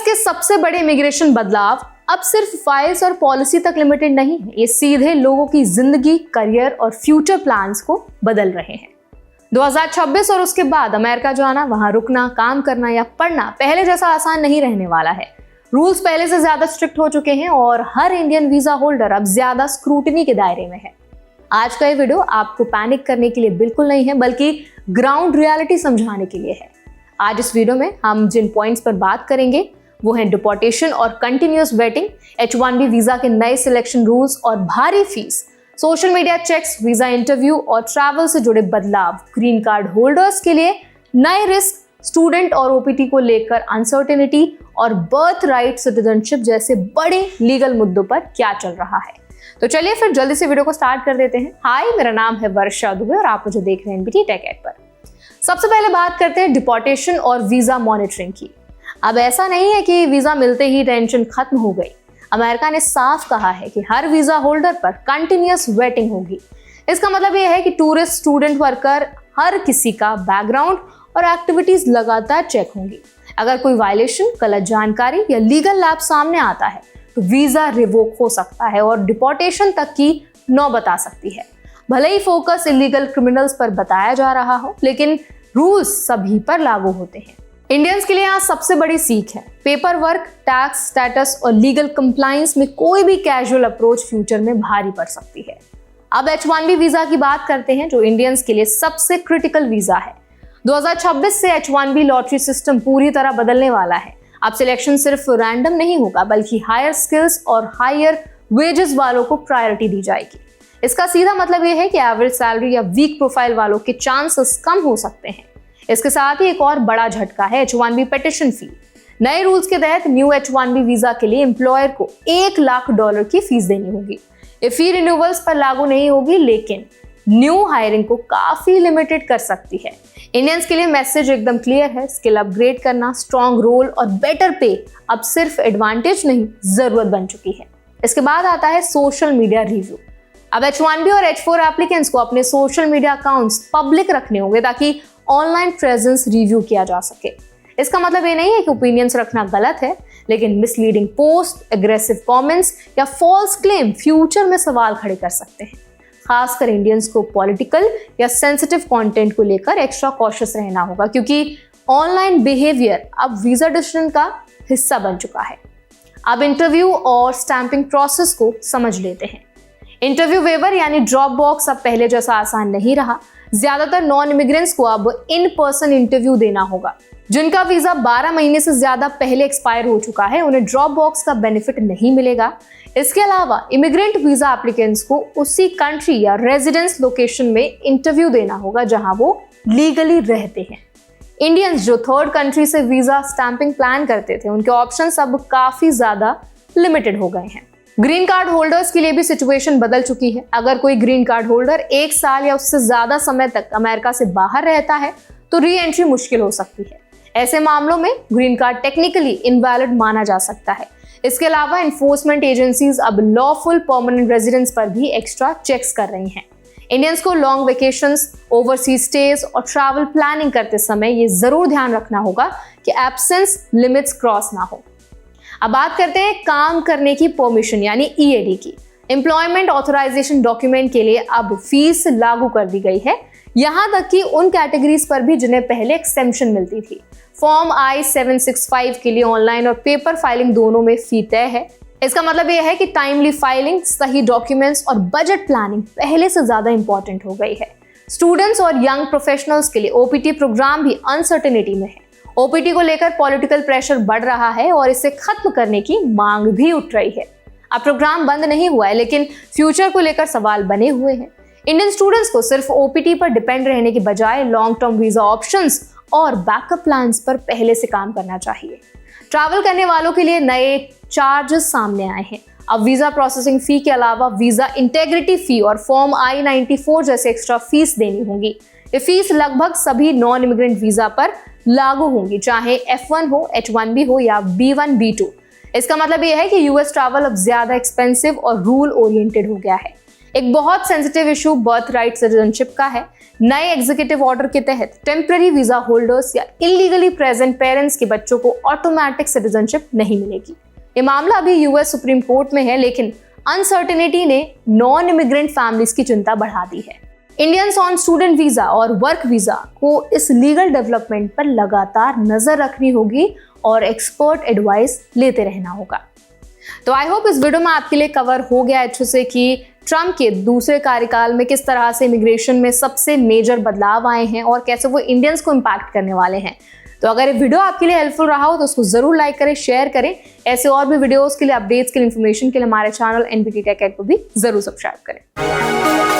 के सबसे बड़े इमिग्रेशन बदलाव अब सिर्फ फाइल्स और पॉलिसी तक लिमिटेड नहीं है, ये सीधे लोगों की जिंदगी, करियर और फ्यूचर प्लान्स को बदल रहे हैं। 2026 और उसके बाद अमेरिका जाना, वहां रुकना, काम करना या पढ़ना पहले जैसा आसान नहीं रहने वाला है। रूल्स पहले से ज्यादा स्ट्रिक्ट हो चुके हैं और हर इंडियन वीजा होल्डर अब ज्यादा स्क्रूटिनी के दायरे में है। आज का ये वीडियो आपको पैनिक करने के लिए बिल्कुल नहीं है, बल्कि ग्राउंड रियलिटी समझाने के लिए है। आज इस वीडियो में हम जिन पॉइंट्स पर बात करेंगे वो हैं डिपोर्टेशन और कंटिन्यूअस वेटिंग, H1B वीजा के नए सिलेक्शन रूल्स और भारी fees, social media checks, visa interview और ट्रैवल से जुड़े बदलाव, ग्रीन कार्ड होल्डर्स के लिए नए रिस्क, स्टूडेंट और ओपीटी को लेकर अनसर्टेनिटी और बर्थ राइट सिटीजनशिप जैसे बड़े लीगल मुद्दों पर क्या चल रहा है। तो चलिए फिर जल्दी से वीडियो को स्टार्ट कर देते हैं। हाय, मेरा नाम है वर्षा दुबे और आप मुझे देख रहे हैं एनबीटी टेक एड पर। सबसे पहले बात करते हैं डिपोर्टेशन और वीजा मॉनिटरिंग की। अब ऐसा नहीं है कि वीजा मिलते ही टेंशन खत्म हो गई। अमेरिका ने साफ कहा है कि हर वीजा होल्डर पर कंटिन्यूअस वेटिंग होगी। इसका मतलब यह है कि टूरिस्ट, स्टूडेंट, वर्कर, हर किसी का बैकग्राउंड और एक्टिविटीज लगातार चेक होंगी। अगर कोई वायलेशन, गलत जानकारी या लीगल लैप्स सामने आता है तो वीजा रिवोक हो सकता है और डिपोर्टेशन तक की नौबत आ सकती है। भले ही फोकस इलीगल क्रिमिनल्स पर बताया जा रहा हो, लेकिन रूल्स सभी पर लागू होते हैं। इंडियंस के लिए यहाँ सबसे बड़ी सीख है, पेपर वर्क, टैक्स स्टेटस और लीगल कंप्लायंस में कोई भी कैजुअल अप्रोच फ्यूचर में भारी पड़ सकती है। अब H1B वीजा की बात करते हैं, जो इंडियंस के लिए सबसे क्रिटिकल वीजा है। 2026 से H1B लॉटरी सिस्टम पूरी तरह बदलने वाला है। अब सिलेक्शन सिर्फ रैंडम नहीं होगा, बल्कि हायर स्किल्स और हायर वेजेस वालों को प्रायोरिटी दी जाएगी। इसका सीधा मतलब यह है कि एवरेज सैलरी या वीक प्रोफाइल वालों के चांसेस कम हो सकते हैं। इसके साथ ही एक और बड़ा झटका है H1B पेटिशन फी। नए रूल्स के तहत न्यू H1B वीजा के लिए एम्प्लॉयर को $1 लाख की फीस देनी होगी। ये फी रिन्यूअल्स पर लागू नहीं होगी, लेकिन न्यू हायरिंग को काफी लिमिटेड कर सकती है। इंडियंस के लिए मैसेज एकदम क्लियर है, स्किल अपग्रेड करना, स्ट्रॉन्ग रोल और बेटर पे अब सिर्फ एडवांटेज नहीं, जरूरत बन चुकी है। इसके बाद आता है सोशल मीडिया रिव्यू। अब H1B और H4 एप्लीकेंट्स को अपने सोशल मीडिया अकाउंट्स पब्लिक रखने होंगे ताकि ऑनलाइन प्रेजेंस रिव्यू किया जा सके। इसका मतलब ये नहीं है कि ओपिनियंस रखना गलत है, लेकिन मिसलीडिंग पोस्ट, एग्रेसिव कमेंट्स या फॉल्स क्लेम फ्यूचर में सवाल खड़े कर सकते हैं। खासकर इंडियंस को पॉलिटिकल या सेंसिटिव कंटेंट को लेकर एक्स्ट्रा कॉशियस रहना होगा, क्योंकि ऑनलाइन बिहेवियर अब वीजा डिसीजन का हिस्सा बन चुका है। अब इंटरव्यू और स्टैंपिंग प्रोसेस को समझ लेते हैं। इंटरव्यू वेवर यानी ड्रॉप बॉक्स अब पहले जैसा आसान नहीं रहा। ज्यादातर नॉन इमिग्रेंट्स को अब इन पर्सन इंटरव्यू देना होगा। जिनका वीजा 12 महीने से ज्यादा पहले एक्सपायर हो चुका है, उन्हें ड्रॉप बॉक्स का बेनिफिट नहीं मिलेगा। इसके अलावा इमिग्रेंट वीजा एप्लीकेंट्स को उसी कंट्री या रेजिडेंस लोकेशन में इंटरव्यू देना होगा जहां वो लीगली रहते हैं। इंडियंस जो थर्ड कंट्री से वीजा स्टैंपिंग प्लान करते थे, उनके ऑप्शंस अब काफी ज्यादा लिमिटेड हो गए हैं। ग्रीन कार्ड होल्डर्स के लिए भी सिचुएशन बदल चुकी है। अगर कोई ग्रीन कार्ड होल्डर 1 साल या उससे ज्यादा समय तक अमेरिका से बाहर रहता है तो री एंट्री मुश्किल हो सकती है। ऐसे मामलों में ग्रीन कार्ड टेक्निकली इनवैलिड माना जा सकता है। इसके अलावा एनफोर्समेंट एजेंसीज अब लॉफुल परमानेंट रेजिडेंस पर भी एक्स्ट्रा चेक्स कर रही हैं। इंडियंस को लॉन्ग वेकेशंस, ओवरसीज स्टेज और ट्रैवल प्लानिंग करते समय ये जरूर ध्यान रखना होगा कि एब्सेंस लिमिट्स क्रॉस ना हो। अब बात करते हैं काम करने की परमिशन यानी EAD की। एम्प्लॉयमेंट ऑथराइजेशन डॉक्यूमेंट के लिए अब फीस लागू कर दी गई है, यहां तक कि उन कैटेगरीज पर भी जिन्हें पहले एक्सेम्पशन मिलती थी। फॉर्म I-765 के लिए ऑनलाइन और पेपर फाइलिंग दोनों में फी तय है। इसका मतलब यह है कि टाइमली फाइलिंग, सही डॉक्यूमेंट्स और बजट प्लानिंग पहले से ज्यादा इंपॉर्टेंट हो गई है। स्टूडेंट्स और यंग प्रोफेशनल्स के लिए OPT प्रोग्राम भी अनसर्टेनिटी में है। OPT को लेकर पॉलिटिकल प्रेशर बढ़ रहा है और इसे खत्म करने की मांग भी उठ रही है। अब प्रोग्राम बंद नहीं हुआ है, लेकिन फ्यूचर को लेकर सवाल बने हुए हैं। इंडियन स्टूडेंट्स को सिर्फ OPT पर डिपेंड रहने की बजाय लॉन्ग टर्म वीजा ऑप्शंस और बैकअप प्लान्स पर पहले से काम करना चाहिए। ट्रैवल करने वालों के लिए नए चार्जेस सामने आए हैं। अब वीजा प्रोसेसिंग फी के अलावा वीजा इंटेग्रिटी फी और फॉर्म I-94 जैसे एक्स्ट्रा फीस देनी होगी। ये फीस लगभग सभी नॉन इमिग्रेंट वीजा पर लागू होंगी, चाहे F1 हो, H1B हो या B1, B2। इसका मतलब यह है कि US ट्रैवल अब ज्यादा एक्सपेंसिव और रूल ओरिएंटेड हो गया है। एक बहुत sensitive issue birth right citizenship का है। नए एग्जीक्यूटिव ऑर्डर के तहत टेम्पररी वीजा होल्डर्स या इलीगली प्रेजेंट पेरेंट्स के बच्चों को ऑटोमेटिक सिटीजनशिप नहीं मिलेगी। ये मामला अभी यूएस सुप्रीम कोर्ट में है, लेकिन अनसर्टेनिटी ने नॉन इमिग्रेंट फैमिलीज की चिंता बढ़ा दी है। इंडियंस ऑन स्टूडेंट वीजा और वर्क वीजा को इस लीगल डेवलपमेंट पर लगातार नजर रखनी होगी और एक्सपर्ट एडवाइस लेते रहना होगा। तो आई होप इस वीडियो में आपके लिए कवर हो गया अच्छे से कि ट्रम्प के दूसरे कार्यकाल में किस तरह से इमिग्रेशन में सबसे मेजर बदलाव आए हैं और कैसे वो इंडियंस को इम्पैक्ट करने वाले हैं। तो अगर ये वीडियो आपके लिए हेल्पफुल रहा हो तो उसको जरूर लाइक करें, शेयर करें। ऐसे और भी वीडियोस के लिए, अपडेट्स के लिए, इन्फॉर्मेशन के लिए हमारे चैनल NBK Tech को भी जरूर सब्सक्राइब करें।